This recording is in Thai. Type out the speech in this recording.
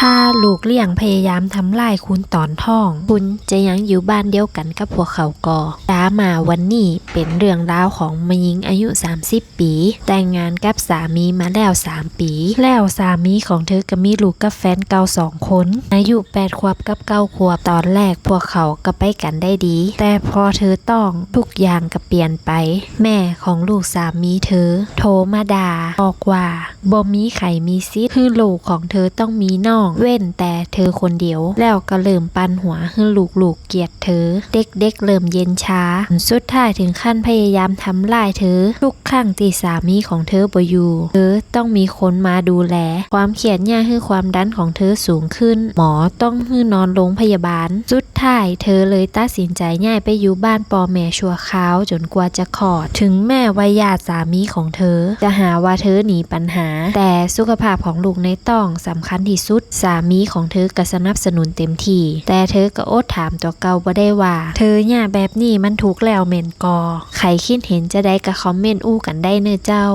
ถ้าลูกเลี้ยงพยายามทำลายคุณตอนท้องคุณจะยังอยู่บ้านเดียวกันกับพวกเขาก่อดามาวันนี้เป็นเรื่องราวของแม่หญิงอายุ30 ปีแต่งงานกับสามีมาแล้ว3 ปีแล้วสามีของเธอก็มีลูกกับแฟนเก่า2 คนอายุ8 ขวบกับ9 ขวบตอนแรกพวกเขาก็ไปกันได้ดีแต่พอเธอต้องทุกอย่างก็เปลี่ยนไปแม่ของลูกสามีเธอโทรมาด่าบอกว่าบ่มีใครมีสิทธิ์คือลูกของเธอต้องมีน้องเว้นแต่เธอคนเดียวแล้วก็เริ่มปั่นหัวให้ลูกเกลียดเธอเด็กๆเริ่มเย็นช้าสุดท้ายถึงขั้นพยายามทำลายเธอทุกครั้งที่สามีของเธอบ่อยู่เธอต้องมีคนมาดูแลความเครียดยากให้ความดันของเธอสูงขึ้นหมอต้องให้นอนโรงพยาบาลสุดท้ายเธอเลยตัดสินใจย้ายไปอยู่บ้านพ่อแม่ชั่วคราวจนกว่าจะคลอดถึงแม่ว่าญาติสามีของเธอจะหาว่าเธอหนีปัญหาแต่สุขภาพของลูกในท้องสำคัญที่สุดสามีของเธอก็สนับสนุนเต็มที่แต่เธอก็อดถามตัวเก่าบ่ได้ว่าเธอเนี่ยแบบนี้มันถูกแล้วแม่นกอใครคิดเห็นจะได้ก็คอมเมนต์อู้กันได้เน้อเจ้า